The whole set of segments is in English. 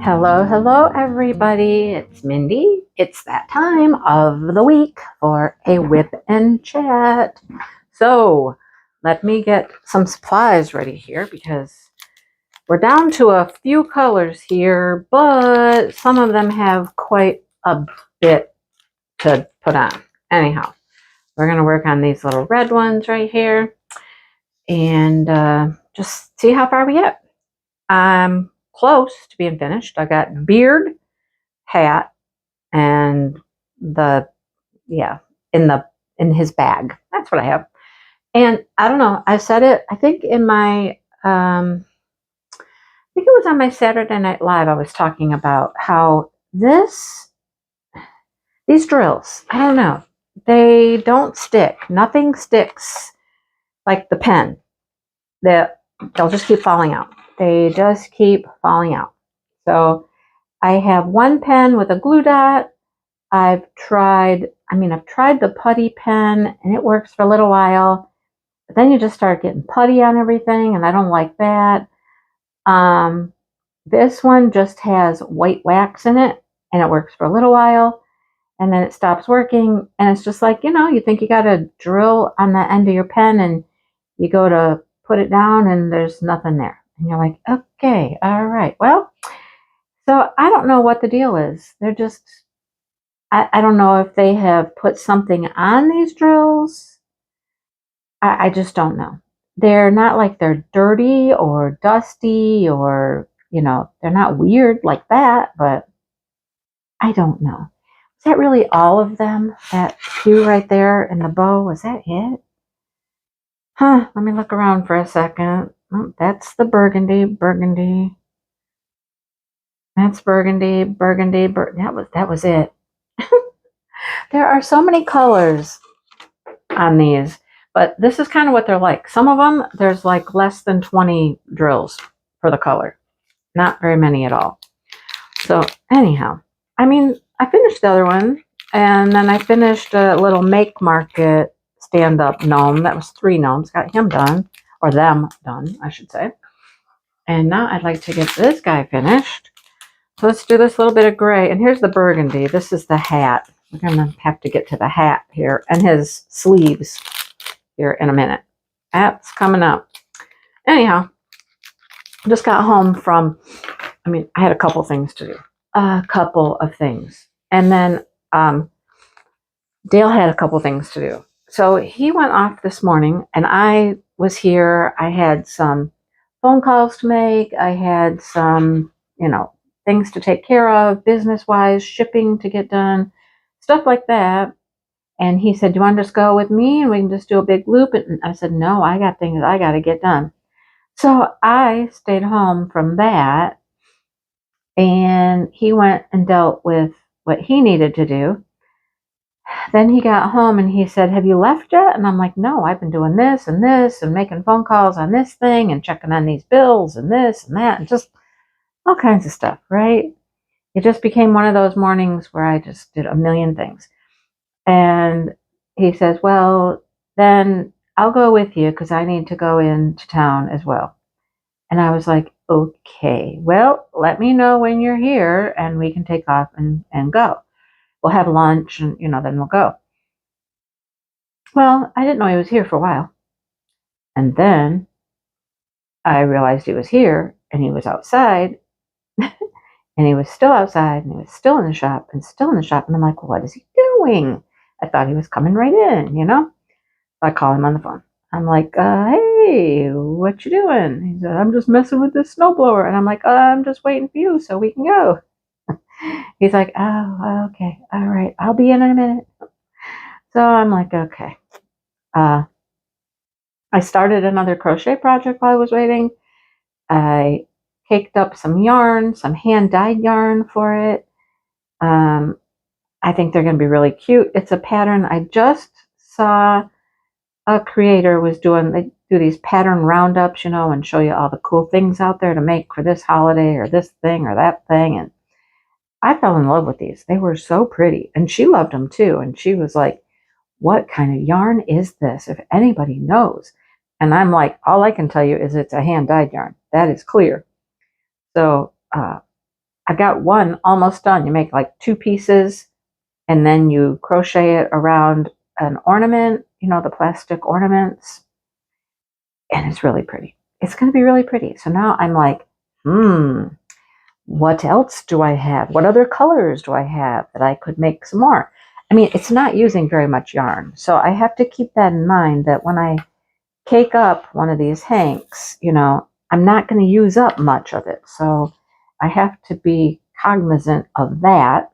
Hello, hello, everybody. It's Mindy. It's that time of the week for a whip and chat. So let me get some supplies ready here because we're down to a few colors here, but some of them have quite a bit to put on. Anyhow, we're going to work on these little red ones right here and just see how far we get. I'm close to being finished. I got beard, hat, and in his bag. That's what I have. And I don't know, I said it, I think in my I think it was on my Saturday Night Live. I was talking about how these drills, I don't know, they don't stick. Nothing sticks like the pen. They'll just keep falling out. They just keep falling out. So I have one pen with a glue dot. I've tried the putty pen and it works for a little while, but then you just start getting putty on everything and I don't like that. This one just has white wax in it and it works for a little while and then it stops working and it's just like, you think you got a drill on the end of your pen and you go to put it down and there's nothing there. And you're like, okay, all right. Well, so I don't know what the deal is. They're just, I don't know if they have put something on these drills. I just don't know. They're not like they're dirty or dusty or, they're not weird like that, but I don't know. Is that really all of them? That few right there in the bow, was that it? Huh, let me look around for a second. Oh, that's the burgundy. That's burgundy. That was it. There are so many colors on these, but this is kind of what they're like. Some of them, there's like less than 20 drills for the color. Not very many at all. So anyhow, I finished the other one, and then I finished a little Make Market stand-up gnome. That was 3 gnomes. Got him done, or them done, I should say. And now I'd like to get this guy finished. So let's do this little bit of gray. And here's the burgundy. This is the hat. We're going to have to get to the hat here and his sleeves here in a minute. That's coming up. Anyhow, I just got home from, I had a couple things to do. A couple of things. And then Dale had a couple things to do. So he went off this morning and I was here. I had some phone calls to make. I had some, things to take care of, business-wise, shipping to get done, stuff like that. And he said, do you want to just go with me and we can just do a big loop? And I said, no, I got things I got to get done. So I stayed home from that and he went and dealt with what he needed to do. Then he got home and he said, have you left yet? And I'm like, no, I've been doing this and making phone calls on this thing and checking on these bills and this and that and just all kinds of stuff, right? It just became one of those mornings where I just did a million things. And he says, well, then I'll go with you because I need to go into town as well. And I was like, okay, well, let me know when you're here and we can take off and go. We'll have lunch and, then we'll go. Well, I didn't know he was here for a while. And then I realized he was here and he was outside and he was still outside and he was still in the shop and still in the shop. And I'm like, what is he doing? I thought he was coming right in, So I call him on the phone. I'm like, hey, what you doing? He said, I'm just messing with this snowblower. And I'm like, I'm just waiting for you so we can go. He's like, oh, okay. All right. I'll be in a minute. So I'm like, okay. I started another crochet project while I was waiting. I caked up some yarn, some hand-dyed yarn for it. I think they're going to be really cute. It's a pattern I just saw a creator was doing. They do these pattern roundups, and show you all the cool things out there to make for this holiday or this thing or that thing. And I fell in love with these. They were so pretty. And she loved them too. And she was like, what kind of yarn is this? If anybody knows. And I'm like, all I can tell you is it's a hand-dyed yarn. That is clear. So I got one almost done. You make like 2 pieces and then you crochet it around an ornament, the plastic ornaments. And it's really pretty. It's going to be really pretty. So now I'm like, what else do I have? What other colors do I have that I could make some more? I mean, it's not using very much yarn. So I have to keep that in mind that when I cake up one of these hanks, I'm not going to use up much of it. So I have to be cognizant of that,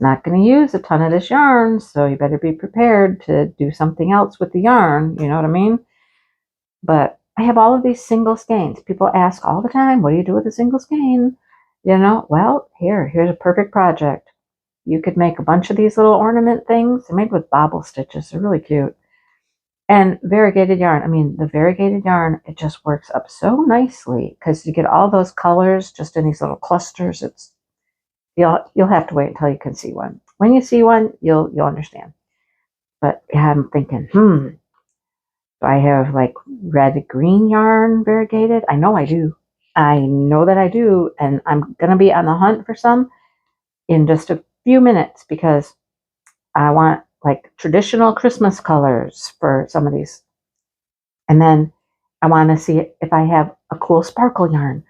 not going to use a ton of this yarn. So you better be prepared to do something else with the yarn. You know what I mean? But I have all of these single skeins. People ask all the time, what do you do with a single skein? Well, here's a perfect project. You could make a bunch of these little ornament things. They're made with bobble stitches. They're really cute. And variegated yarn. I mean, the variegated yarn, it just works up so nicely because you get all those colors just in these little clusters. You'll have to wait until you can see one. When you see one, you'll understand. But yeah, I'm thinking, do I have like red green yarn variegated? I know I do. I know that I do, and I'm gonna be on the hunt for some in just a few minutes because I want like traditional Christmas colors for some of these. And then I want to see if I have a cool sparkle yarn.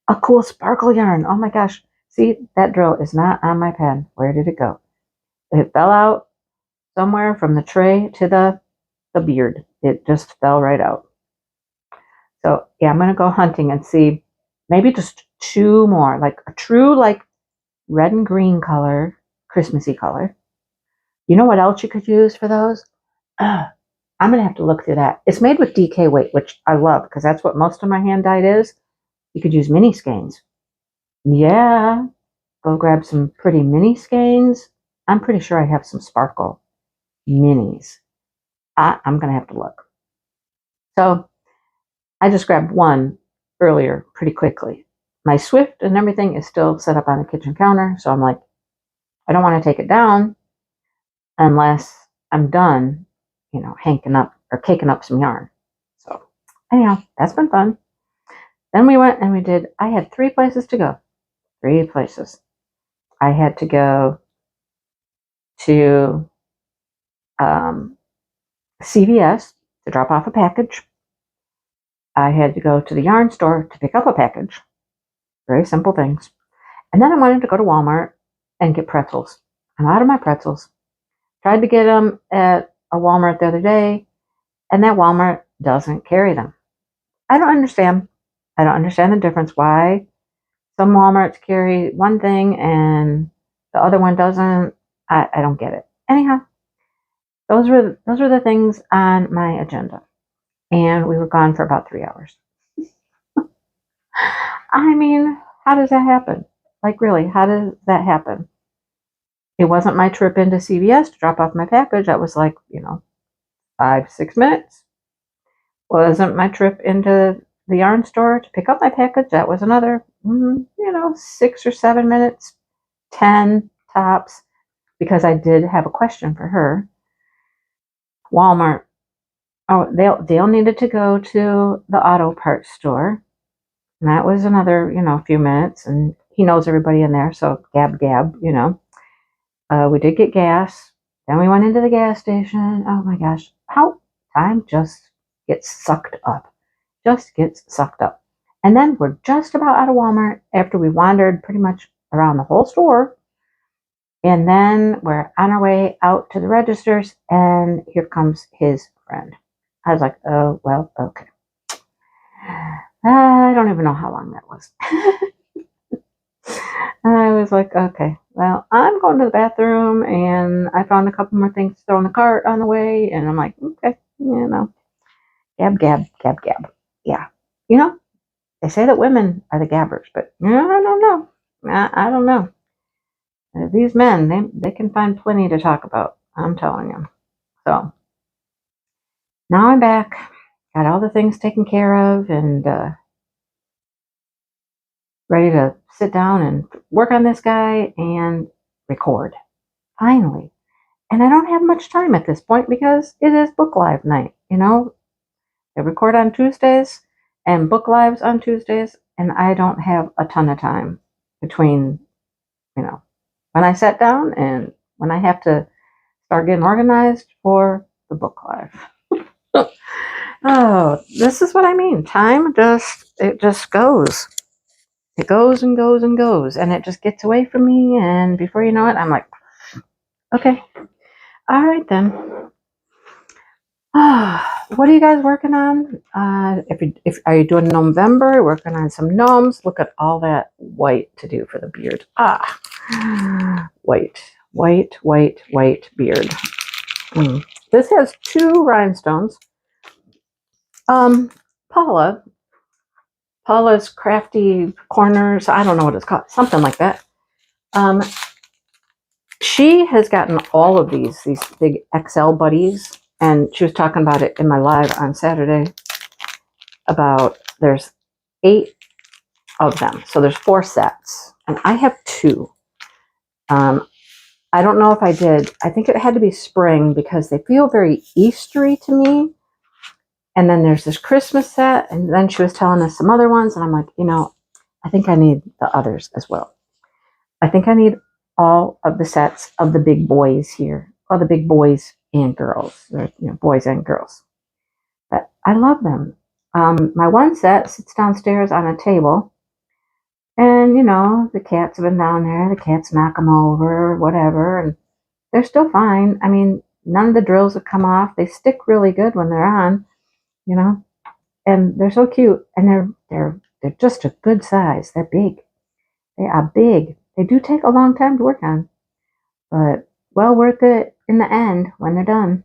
A cool sparkle yarn. Oh my gosh. See, that drill is not on my pen. Where did it go? It fell out somewhere from the tray to the beard. It just fell right out. So yeah, I'm going to go hunting and see maybe just 2 more, like a true like red and green color, Christmassy color. You know what else you could use for those? I'm going to have to look through that. It's made with DK weight, which I love because that's what most of my hand dyed is. You could use mini skeins. Yeah, go grab some pretty mini skeins. I'm pretty sure I have some sparkle minis. I'm going to have to look. So I just grabbed one earlier pretty quickly. My Swift and everything is still set up on the kitchen counter. So I'm like, I don't want to take it down unless I'm done, hanking up or caking up some yarn. So anyhow, that's been fun. Then we went and I had 3 places to go. 3 places. I had to go to CVS to drop off a package. I had to go to the yarn store to pick up a package. Very simple things. And then I wanted to go to Walmart and get pretzels. I'm out of my pretzels. Tried to get them at a Walmart the other day, and that Walmart doesn't carry them. I don't understand. I don't understand the difference. Why some Walmarts carry one thing and the other one doesn't. I don't get it. Anyhow, those were the things on my agenda. And we were gone for about 3 hours. I mean, how does that happen? Like, really, how does that happen? It wasn't my trip into CVS to drop off my package. That was like, 5-6 minutes. Wasn't my trip into the yarn store to pick up my package. That was another, 6 or 7 minutes, 10 tops, because I did have a question for her. Walmart. Oh, Dale needed to go to the auto parts store. And that was another, few minutes. And he knows everybody in there. So gab, we did get gas. Then we went into the gas station. Oh my gosh. How time just gets sucked up. Just gets sucked up. And then we're just about out of Walmart after we wandered pretty much around the whole store. And then we're on our way out to the registers. And here comes his friend. I was like, oh, well, okay. I don't even know how long that was. I was like, okay, well, I'm going to the bathroom, and I found a couple more things to throw in the cart on the way, and I'm like, okay, gab. Yeah. They say that women are the gabbers, but I don't know. I don't know. These men, they can find plenty to talk about, I'm telling you. So now I'm back, got all the things taken care of, and ready to sit down and work on this guy and record. Finally. And I don't have much time at this point because it is book live night, They record on Tuesdays, and book lives on Tuesdays, and I don't have a ton of time between, when I sat down and when I have to start getting organized for the book live. Oh, this is what I mean. Time it just goes. It goes and goes and goes, and it just gets away from me, and before you know it, I'm like, okay, all right then. What are you guys working on? If are you doing November? Working on some gnomes. Look at all that white to do for the beard. White beard. This has 2 rhinestones. Paula's Crafty Corners. I don't know what it's called. Something like that. She has gotten all of these big XL buddies. And she was talking about it in my live on Saturday about there's 8 of them. So there's 4 sets. And I have 2. I don't know if I did. I think it had to be spring because they feel very Eastery to me. And then there's this Christmas set. And then she was telling us some other ones. And I'm like, I think I need the others as well. I think I need all of the sets of the big boys here. Or the big boys and girls, boys and girls. But I love them. My one set sits downstairs on a table, and the cats have been down there. The cats knock them over, whatever, and they're still fine. I mean, none of the drills have come off. They stick really good when they're on, and they're so cute, and they're just a good size. They're big. They are big. They do take a long time to work on, but well worth it in the end when they're done.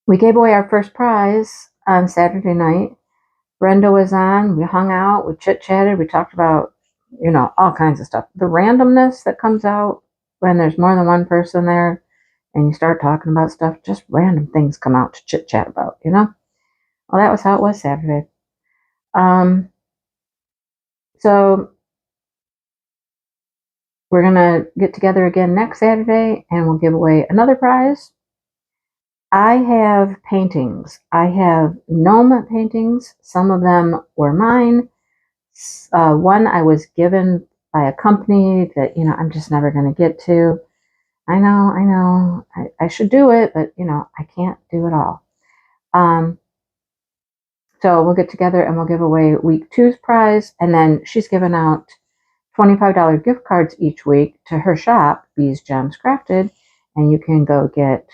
We gave away our first prize on Saturday night. Brenda was on. We hung out. We chit-chatted. We talked about, all kinds of stuff. The randomness that comes out when there's more than one person there and you start talking about stuff, just random things come out to chit-chat about, Well, that was how it was Saturday. So we're going to get together again next Saturday and we'll give away another prize. I have paintings. I have gnome paintings. Some of them were mine. One I was given by a company that, I'm just never going to get to. I know. I should do it, but, I can't do it all. So we'll get together and we'll give away week 2's prize. And then she's given out $25 gift cards each week to her shop, Bees Gems Crafted. And you can go get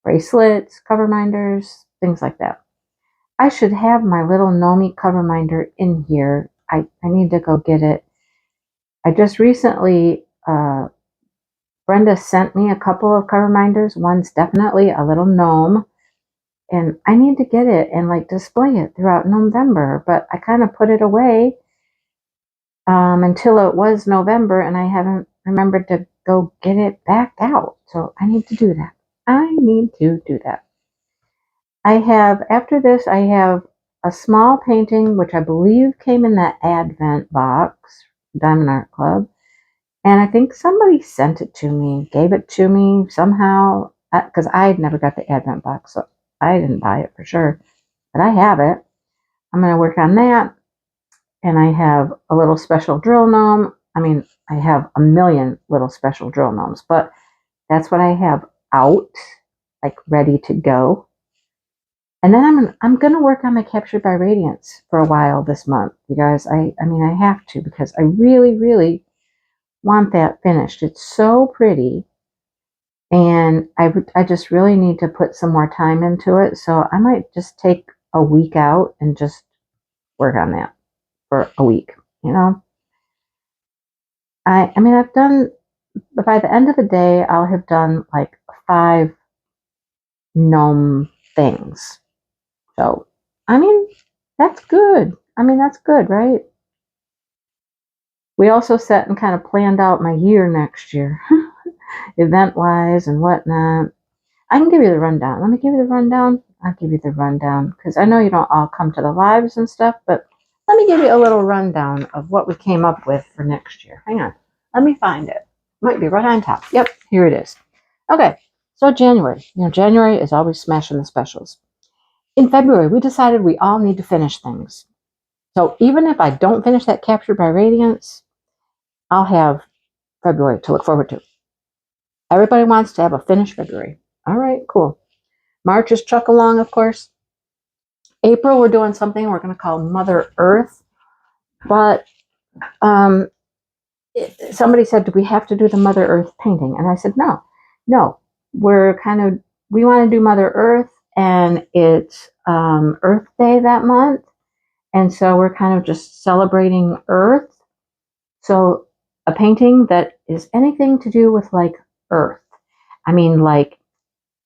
bracelets, cover minders, things like that. I should have my little Nomi cover minder in here. I need to go get it. I just recently, Brenda sent me a couple of cover minders. One's definitely a little gnome. And I need to get it and display it throughout November. But I kind of put it away until it was November. And I haven't remembered to go get it back out. So I need to do that. After this, I have a small painting, which I believe came in that Advent box, Diamond Art Club. And I think somebody sent it to me, gave it to me somehow, because I had never got the Advent box, so I didn't buy it for sure. But I have it. I'm going to work on that. And I have a little special drill gnome. I have a million little special drill gnomes, but that's what I have out, ready to go. And then I'm going to work on my Captured by Radiance for a while this month, you guys. I have to, because I really, really want that finished. It's so pretty. And I just really need to put some more time into it. So I might just take a week out and just work on that for a week, I've done, by the end of the day, I'll have done 5 gnome things. So, that's good. That's good, right? We also sat and kind of planned out my year next year, event-wise and whatnot. I can give you the rundown. Let me give you the rundown. I'll give you the rundown, because I know you don't all come to the lives and stuff, but let me give you a little rundown of what we came up with for next year. Hang on. Let me find it. Might be right on top. Yep, here it is. Okay, so January. January is always smashing the specials. in February, we decided we all need to finish things. So even if I don't finish that Captured by Radiance, I'll have February to look forward to. Everybody wants to have a finished February. All right, cool. March is chuck along, of course. April, we're doing something we're going to call Mother Earth. But somebody said, do we have to do the Mother Earth painting? And I said, no. We want to do Mother Earth, and it's Earth Day that month. And so we're kind of just celebrating Earth. So a painting that is anything to do with like Earth. I mean, like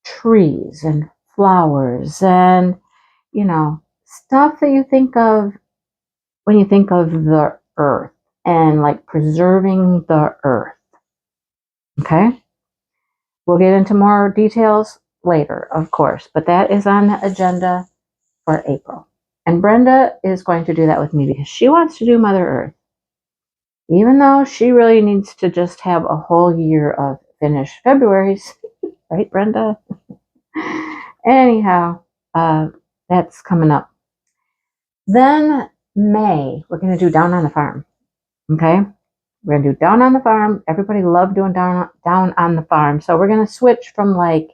trees and flowers and, stuff that you think of when you think of the Earth and like preserving the Earth. Okay? We'll get into more details later, of course, but that is on the agenda for April. And Brenda is going to do that with me because she wants to do Mother Earth. Even though she really needs to just have a whole year of finished Februarys. Right, Brenda? Anyhow, that's coming up. Then May, we're going to do Down on the Farm. Okay? We're going to do Down on the Farm. Everybody loved doing down on the Farm. So we're going to switch from like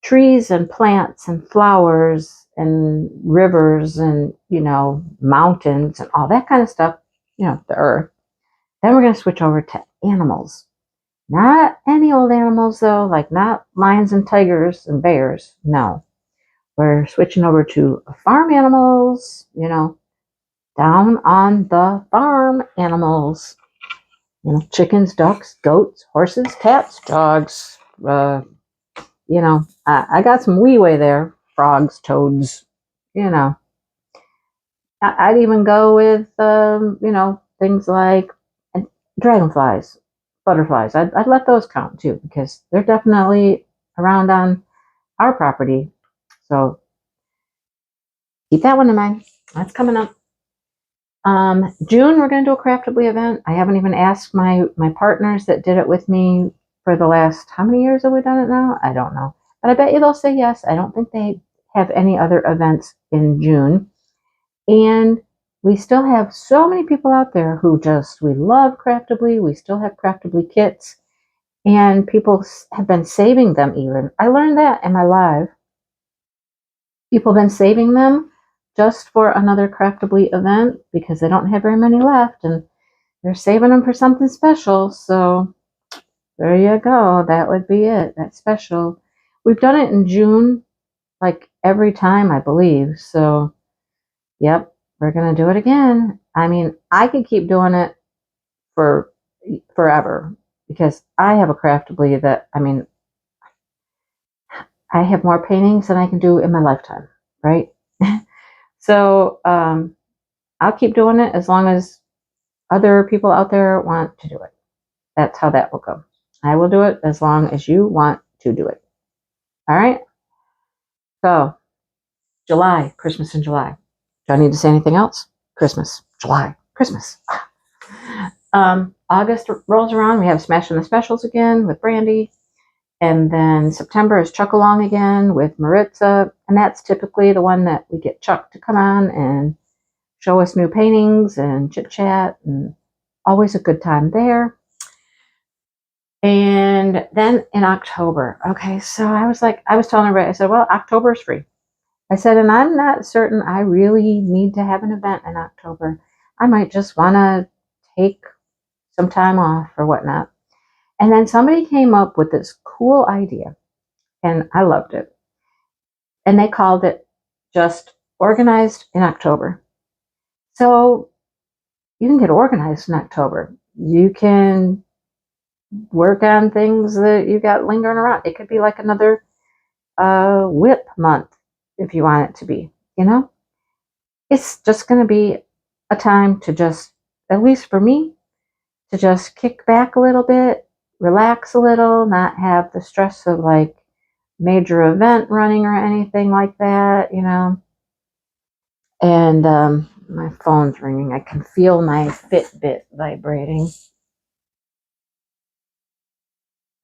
trees and plants and flowers and rivers and, mountains and all that kind of stuff, the earth. Then we're going to switch over to animals. Not any old animals, though, like not lions and tigers and bears. No. We're switching over to farm animals, down on the farm animals. Chickens, ducks, goats, horses, cats, dogs. I got some leeway there. Frogs, toads, I'd even go with, things like dragonflies, butterflies. I'd let those count too, because they're definitely around on our property. So keep that one in mind. That's coming up. June, we're going to do a Craftably event. I haven't even asked my partners that did it with me for the last, how many years have we done it now? I don't know. But I bet you they'll say yes. I don't think they have any other events in June. And we still have so many people out there who we love Craftably. We still have Craftably kits. And people have been saving them even. I learned that in my live. People have been saving them just for another Craftably event because they don't have very many left. And they're saving them for something special. So there you go. That would be it. That's special. We've done it in June, like every time, I believe. So, yep, we're going to do it again. I mean, I could keep doing it for forever because I have a Craftably that, I have more paintings than I can do in my lifetime, right? So I'll keep doing it as long as other people out there want to do it. That's how that will go. I will do it as long as you want to do it. All right? So, July, Christmas in July. Do I need to say anything else? Christmas, July, Christmas. August rolls around. We have Smashing the Specials again with Brandy. And then September is Chuck Along again with Maritza. And that's typically the one that we get Chuck to come on and show us new paintings and chit chat. And always a good time there. And then in October, okay, so I was telling everybody, I said, well, October is free. I said, and I'm not certain I really need to have an event in October. I might just want to take some time off or whatnot. And then somebody came up with this cool idea, and I loved it. And they called it just Organized in October. So you can get organized in October. You can work on things that you got lingering around. It could be like another WIP month if you want it to be, It's just going to be a time to just, at least for me, to just kick back a little bit, relax a little, not have the stress of like major event running or anything like that, And my phone's ringing. I can feel my Fitbit vibrating.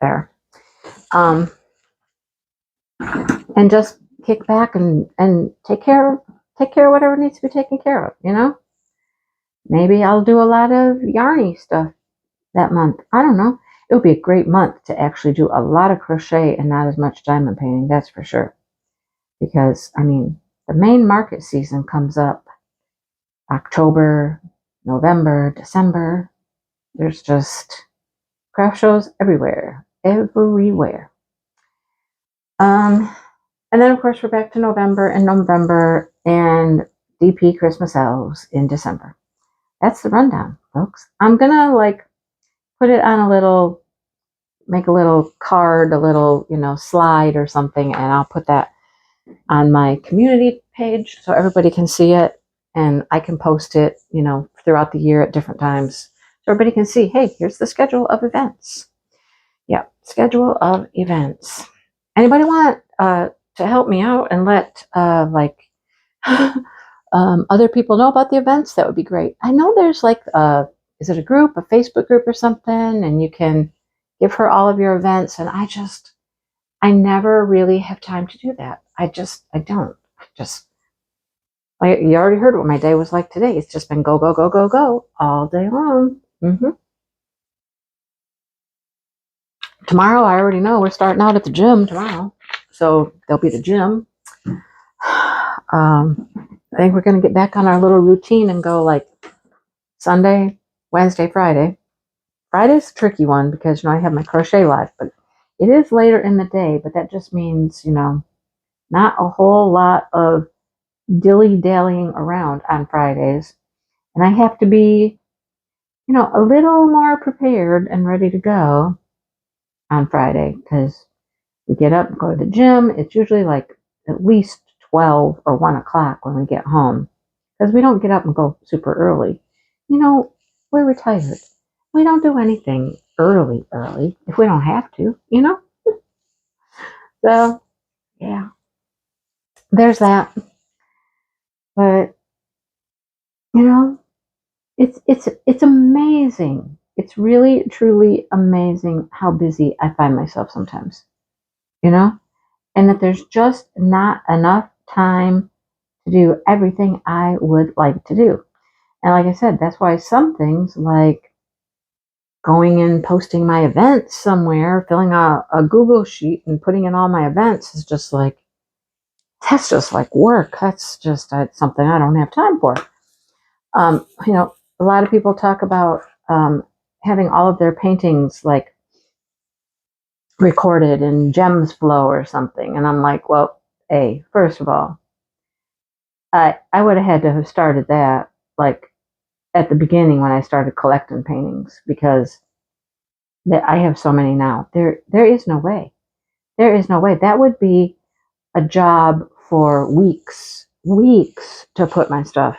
There. And just kick back and take care of whatever needs to be taken care of, you know? Maybe I'll do a lot of yarny stuff that month. I don't know. It would be a great month to actually do a lot of crochet and not as much diamond painting, that's for sure. Because, I mean, the main market season comes up October, November, December. There's just craft shows everywhere. Everywhere. And then, of course, we're back to November and DP Christmas elves in December. That's the rundown, folks. I'm going to, like, put it on a little, make a little card, a little, you know, slide or something, and I'll put that on my community page so everybody can see it, and I can post it, you know, throughout the year at different times so everybody can see, hey, here's the schedule of events. Yeah, schedule of events. Anybody want to help me out and let like other people know about the events? That would be great. I know there's like is it a group, a Facebook group or something, and you can give her all of your events, and I never really have time to do that. I don't. Like, you already heard what my day was like today. It's just been go, go, go, go, go all day long. Tomorrow, I already know we're starting out at the gym tomorrow. So there'll be the gym. I think we're going to get back on our little routine and go like Sunday, Wednesday, Friday. Friday's a tricky one because, you know, I have my crochet live, but it is later in the day. But that just means, you know, not a whole lot of dilly-dallying around on Fridays. And I have to be, you know, a little more prepared and ready to go on Friday because we get up and go to the gym. It's usually like at least 12 or 1 o'clock when we get home because we don't get up and go super early. You know, we're retired. We don't do anything early if we don't have to, you know? So, yeah, there's that. But, you know, it's amazing. It's really, truly amazing how busy I find myself sometimes, you know? And that there's just not enough time to do everything I would like to do. And like I said, that's why some things like going and posting my events somewhere, filling out a Google sheet and putting in all my events is just like, that's just like work. That's just something I don't have time for. You know, a lot of people talk about having all of their paintings like recorded in Gems Flow or something. And I'm like, well, first of all, I would have had to have started that like at the beginning when I started collecting paintings because I have so many now. There is no way. There is no way. That would be a job for weeks to put my stuff.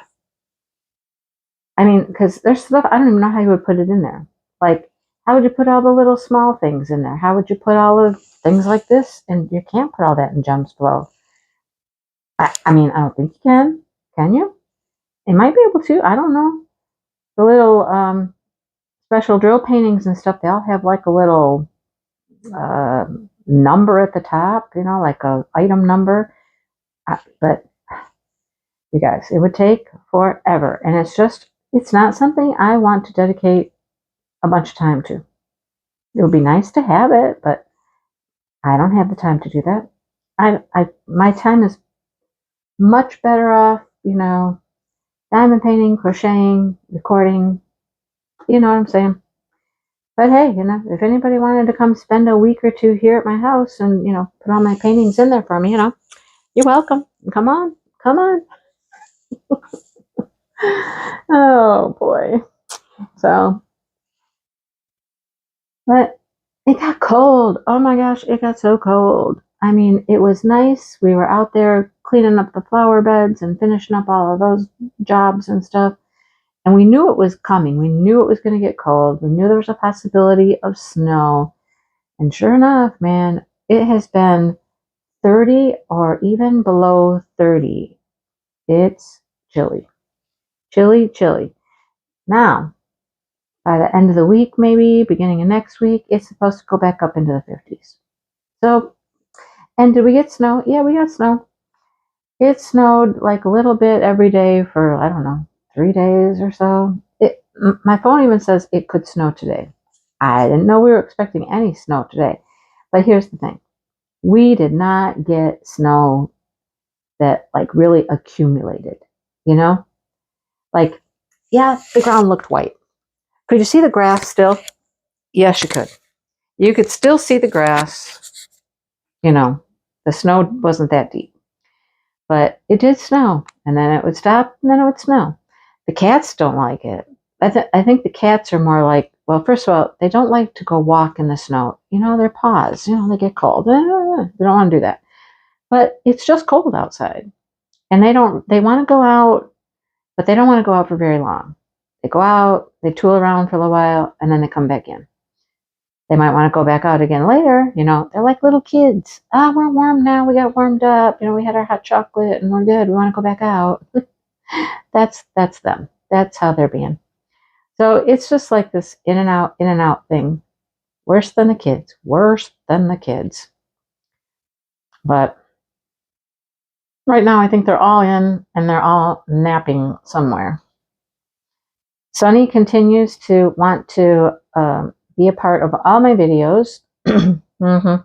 I mean, because there's stuff, I don't even know how you would put it in there. Like, how would you put all the little small things in there? How would you put all of things like this? And you can't put all that in Gems Flow. I mean, I don't think you can. Can you? You might be able to. I don't know. The little special drill paintings and stuff, they all have like a little number at the top, you know, like a item number. But you guys, it would take forever. And it's not something I want to dedicate a bunch of time to. It would be nice to have it, but I don't have the time to do that. My time is much better off, you know, diamond painting, crocheting, recording, you know what I'm saying? But hey, you know, if anybody wanted to come spend a week or two here at my house and, you know, put all my paintings in there for me, you know, you're welcome. Come on. Oh boy. So, but it got cold. Oh my gosh, it got so cold. I mean, it was nice. We were out there cleaning up the flower beds and finishing up all of those jobs and stuff. And we knew it was coming. We knew it was going to get cold. We knew there was a possibility of snow. And sure enough, man, it has been 30 or even below 30. It's chilly. Chilly. Now, by the end of the week, maybe, beginning of next week, it's supposed to go back up into the 50s. So, and did we get snow? Yeah, we got snow. It snowed like a little bit every day for, I don't know, 3 days or so. My phone even says it could snow today. I didn't know we were expecting any snow today. But here's the thing. We did not get snow that like really accumulated, you know? Like, yeah, the ground looked white. Could you see the grass still? Yes, you could. You could still see the grass. You know, the snow wasn't that deep. But it did snow, and then it would stop, and then it would snow. The cats don't like it. I think the cats are more like, well, first of all, they don't like to go walk in the snow. You know, their paws, you know, they get cold. They don't want to do that. But it's just cold outside. And they want to go out, but they don't want to go out for very long. They go out, they tool around for a little while, and then they come back in. They might want to go back out again later. You know, they're like little kids. Ah, we're warm now. We got warmed up. You know, we had our hot chocolate and we're good. We want to go back out. That's them. That's how they're being. So it's just like this in and out thing. Worse than the kids. Worse than the kids. But right now I think they're all in and they're all napping somewhere. Sunny continues to want to be a part of all my videos. Mm-hmm.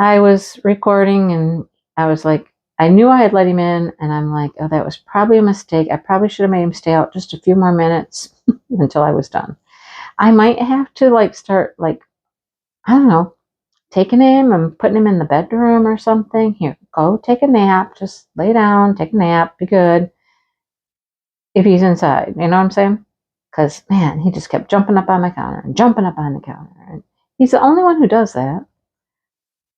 I was recording and I was like, I knew I had let him in and I'm like, oh, that was probably a mistake. I probably should have made him stay out just a few more minutes until I was done. I might have to like start like, I don't know, taking him and putting him in the bedroom or something. Here, go take a nap. Just lay down, take a nap, be good. If he's inside, you know what I'm saying? Because, man, he just kept jumping up on my counter and jumping up on the counter. And he's the only one who does that.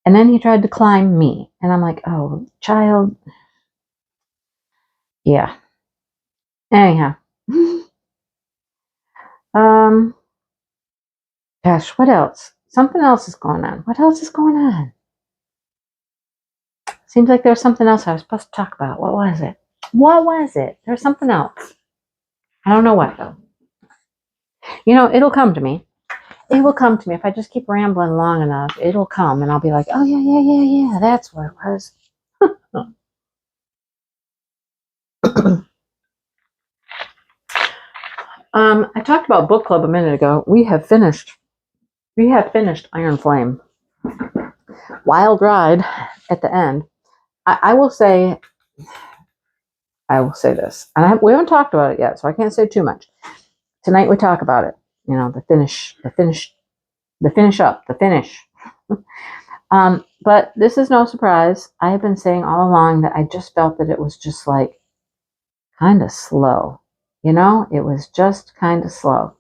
And then he tried to climb me. And I'm like, oh, child. Yeah. Anyhow. Gosh, what else? Something else is going on. What else is going on? Seems like there was something else I was supposed to talk about. What was it? What was it? There's something else. I don't know what, though. You know, it'll come to me. It will come to me. If I just keep rambling long enough, it'll come and I'll be like, oh, yeah, that's what it was. I talked about book club a minute ago. We have finished Iron Flame. Wild ride at the end. I will say this. And we haven't talked about it yet, so I can't say too much. Tonight we talk about it. You know, the finish. But this is no surprise. I have been saying all along that I just felt that it was just like kind of slow. You know, it was just kind of slow.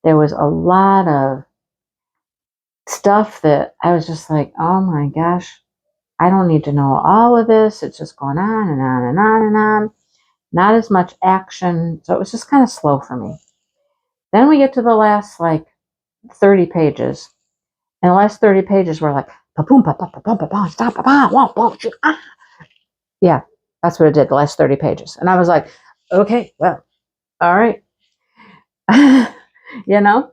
There was a lot of stuff that I was just like, oh my gosh, I don't need to know all of this. It's just going on and on and on and on. Not as much action. So it was just kind of slow for me. Then we get to the last like 30 pages. And the last 30 pages were like, yeah, that's what it did, the last 30 pages. And I was like, okay, well, all right. You know?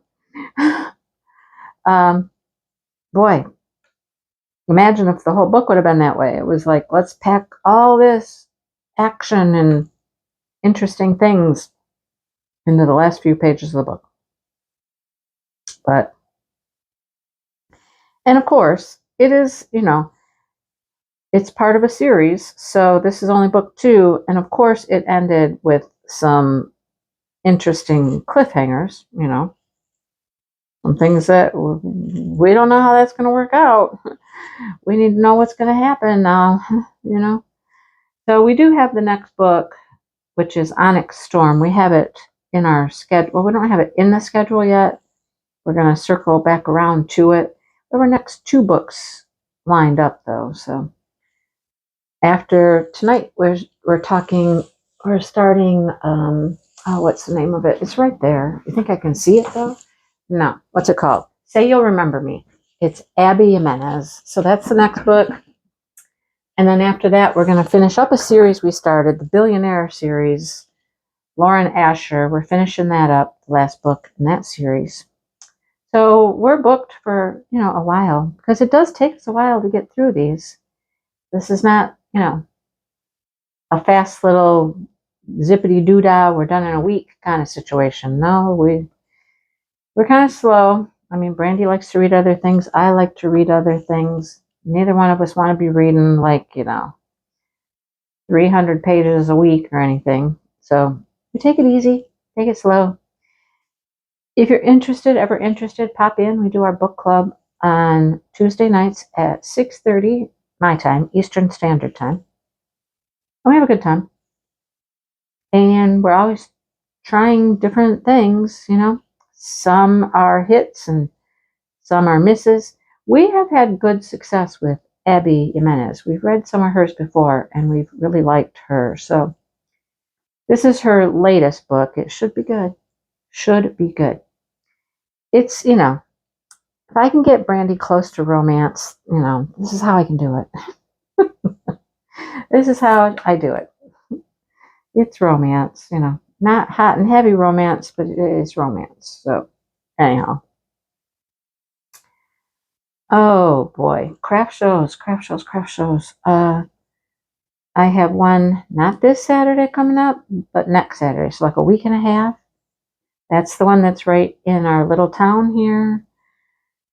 Boy, imagine if the whole book would have been that way. It was like, let's pack all this action and interesting things into the last few pages of the book. But, and of course, it is, you know, it's part of a series. So this is only book 2. And of course, it ended with some interesting cliffhangers, you know, some things that we don't know how that's going to work out. We need to know what's going to happen now, you know. So we do have the next book, which is Onyx Storm. We have it in our schedule. Well, we don't have it in the schedule yet. We're going to circle back around to it. There were next 2 books lined up, though. So after tonight, we're starting, what's the name of it? It's right there. You think I can see it, though? No. What's it called? Say You'll Remember Me. It's Abby Jimenez. So that's the next book. And then after that, we're going to finish up a series we started, the Billionaire series. Lauren Asher, we're finishing that up, the last book in that series. So we're booked for, you know, a while, because it does take us a while to get through these. This is not, you know, a fast little zippity doo-dah, we're done in a week kind of situation. No, we're kind of slow. I mean, Brandy likes to read other things. I like to read other things. Neither one of us want to be reading, like, 300 pages a week or anything. So we take it easy, take it slow. If you're ever interested, pop in. We do our book club on Tuesday nights at 6:30 my time, Eastern Standard Time. And we have a good time. And we're always trying different things, Some are hits and some are misses. We have had good success with Abby Jimenez. We've read some of hers before, and we've really liked her. So this is her latest book. It should be good. Should be good. It's, if I can get Brandy close to romance, this is how I can do it. This is how I do it. It's romance, not hot and heavy romance, but it is romance. So anyhow. Oh boy, craft shows. I have one not this Saturday coming up, but next Saturday. So like a week and a half. That's the one that's right in our little town here.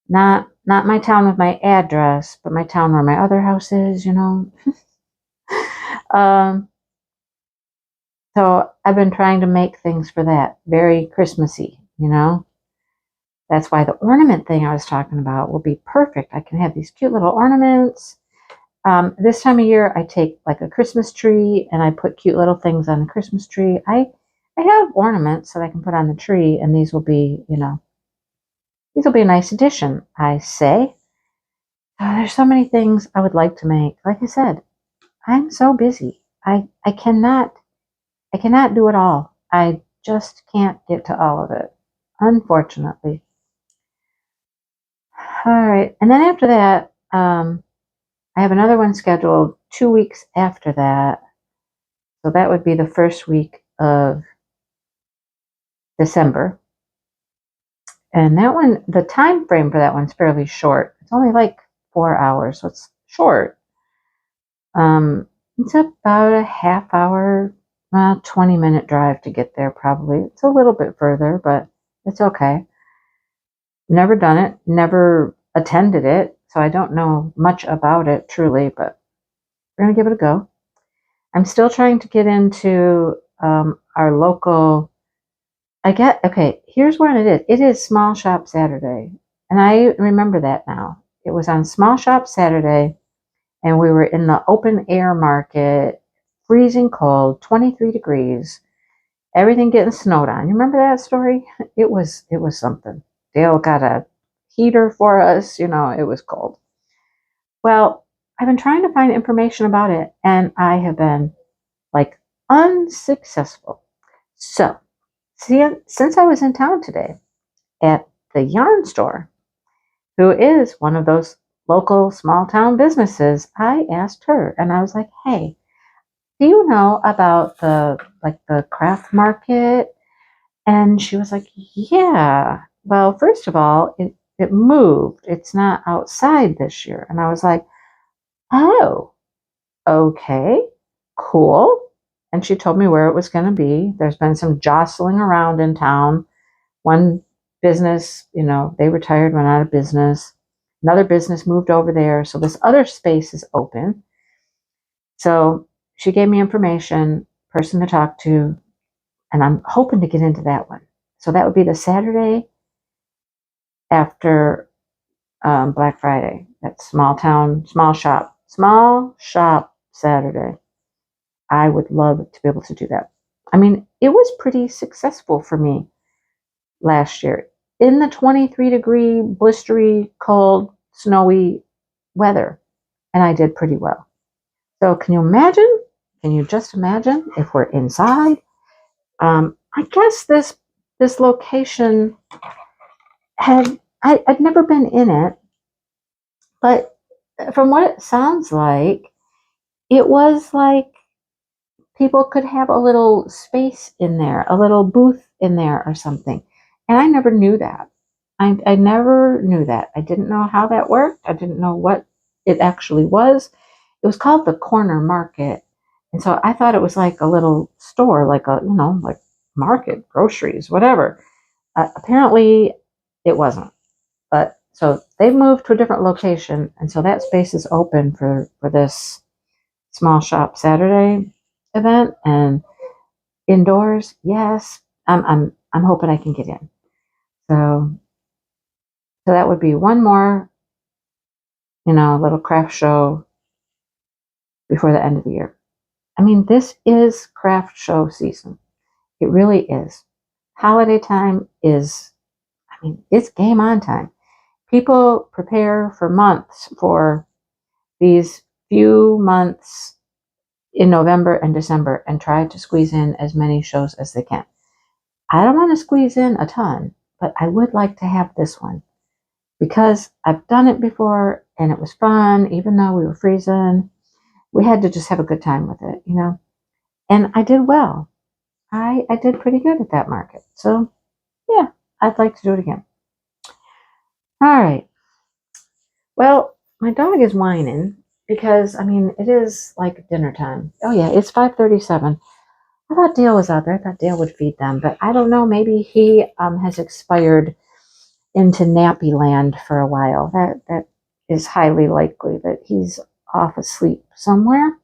Not my town with my address, but my town where my other house is, So I've been trying to make things for that. Very Christmassy, That's why the ornament thing I was talking about will be perfect. I can have these cute little ornaments. This time of year, I take like a Christmas tree and I put cute little things on the Christmas tree. I have ornaments that I can put on the tree, and these will be, these will be a nice addition, I say. There's so many things I would like to make. Like I said, I'm so busy. I cannot do it all. I just can't get to all of it, unfortunately. All right. And then after that, I have another one scheduled 2 weeks after that. So that would be the first week of December. And that one, the time frame for that one's fairly short. It's only like 4 hours, so it's short. It's about a half hour, 20-minute drive to get there probably. It's a little bit further, but it's okay. Never done it, never attended it, so I don't know much about it truly, but we're going to give it a go. I'm still trying to get into our local, okay, here's what it is. It is Small Shop Saturday, and I remember that now. It was on Small Shop Saturday, and we were in the open air market, freezing cold, 23 degrees, everything getting snowed on. You remember that story? It was something. Dale got a heater for us, it was cold. Well, I've been trying to find information about it, and I have been like unsuccessful. So, since I was in town today at the yarn store, who is one of those local small town businesses, I asked her, and I was like, hey, do you know about the craft market? And she was like, yeah. Well, first of all, it moved. It's not outside this year. And I was like, oh, okay, cool. And she told me where it was going to be. There's been some jostling around in town. One business, they retired, went out of business. Another business moved over there. So this other space is open. So she gave me information, person to talk to, and I'm hoping to get into that one. So that would be the Saturday after Black Friday. That's small shop Saturday. I would love to be able to do that. I mean, it was pretty successful for me last year in the 23-degree, blistery, cold, snowy weather, and I did pretty well. So can you imagine? Can you just imagine if we're inside? I guess this location I'd never been in it, but from what it sounds like, it was like people could have a little space in there, a little booth in there or something. And I never knew that. I never knew that. I didn't know how that worked. I didn't know what it actually was. It was called the Corner Market. And so I thought it was like a little store, like a, like market, groceries, whatever. Apparently it wasn't. But so they've moved to a different location. And so that space is open for this small shop Saturday event. And indoors, yes, I'm hoping I can get in. So that would be one more, little craft show before the end of the year. I mean, this is craft show season. It really is. Holiday time is, it's game on time. People prepare for months for these few months in November and December and try to squeeze in as many shows as they can. I don't want to squeeze in a ton, but I would like to have this one because I've done it before and it was fun, even though we were freezing. We had to just have a good time with it, And I did well. I did pretty good at that market. So, yeah, I'd like to do it again. All right. Well, my dog is whining because, it is like dinner time. Oh, yeah, it's 5:37. I thought Dale was out there. I thought Dale would feed them, but I don't know. Maybe he has expired into nappy land for a while. That is highly likely that he's off asleep somewhere.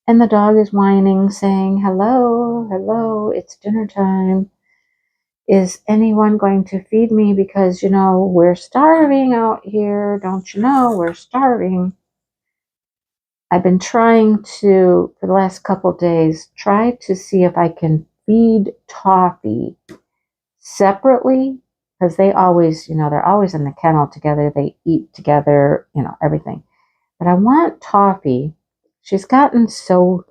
And the dog is whining, saying, hello, hello, it's dinner time. Is anyone going to feed me? Because, we're starving out here. Don't you know? We're starving. I've been trying to, for the last couple of days, try to see if I can feed Toffee separately. Because they always, they're always in the kennel together. They eat together, everything. But I want Toffee. She's gotten so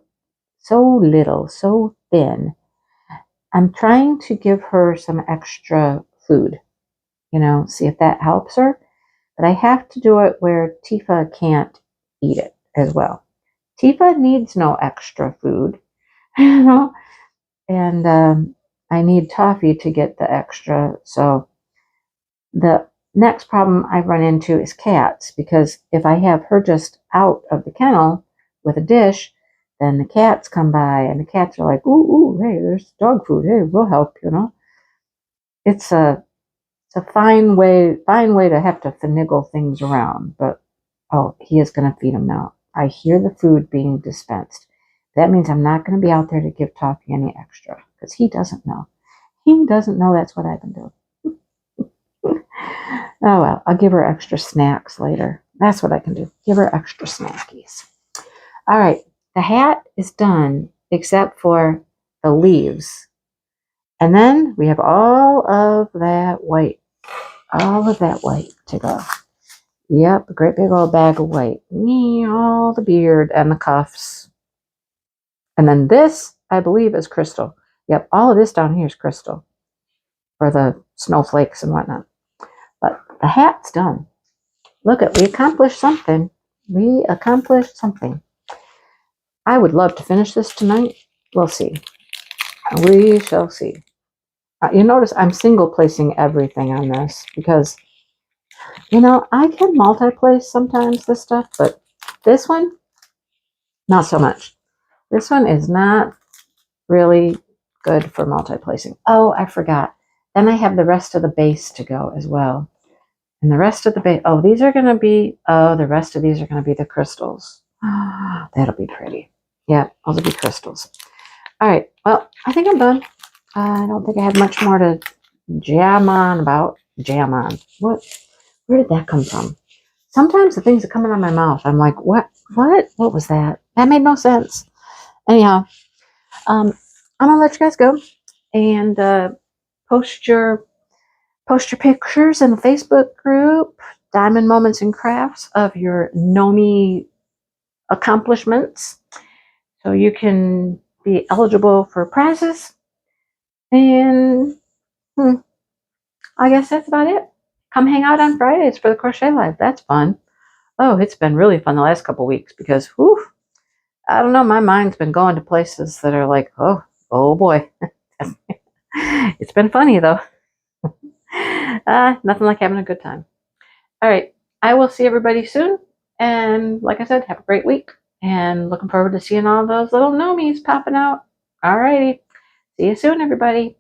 little, so thin. I'm trying to give her some extra food, see if that helps her. But I have to do it where Tifa can't eat it as well. Tifa needs no extra food, and I need Toffee to get the extra. So the next problem I run into is cats, because if I have her just out of the kennel with a dish, then the cats come by and the cats are like, ooh, hey, there's dog food. Hey, we'll help, It's a fine way to have to finagle things around. But, he is going to feed him now. I hear the food being dispensed. That means I'm not going to be out there to give Toffee any extra, because he doesn't know. He doesn't know that's what I've been doing. Oh, well, I'll give her extra snacks later. That's what I can do. Give her extra snackies. All right. The hat is done except for the leaves. And then we have all of that white. All of that white to go. Yep, a great big old bag of white. All the beard and the cuffs. And then this, I believe, is crystal. Yep, all of this down here is crystal. For the snowflakes and whatnot. But the hat's done. Look we accomplished something. We accomplished something. I would love to finish this tonight. We'll see. We shall see. You notice I'm single placing everything on this because, I can multi-place sometimes this stuff, but this one, not so much. This one is not really good for multi-placing. Oh, I forgot. Then I have the rest of the base to go as well. And the rest of the base, these are going to be, the rest of these are going to be the crystals. That'll be pretty. Yeah, those will be crystals. All right, well, I think I'm done. I don't think I have much more to jam on about. Jam on. What? Where did that come from? Sometimes the things that come out of my mouth, I'm like, what? What was that? That made no sense. Anyhow, I'm gonna let you guys go and post your pictures in the Facebook group, Diamond Moments and Crafts, of your Nomi accomplishments, so you can be eligible for prizes. And I guess that's about it. Come hang out on Fridays for the Crochet Live. That's fun. Oh, it's been really fun the last couple weeks because, I don't know, my mind's been going to places that are like, oh boy. It's been funny though. Nothing like having a good time. All right. I will see everybody soon. And like I said, have a great week. And looking forward to seeing all those little gnomies popping out. All righty. See you soon, everybody.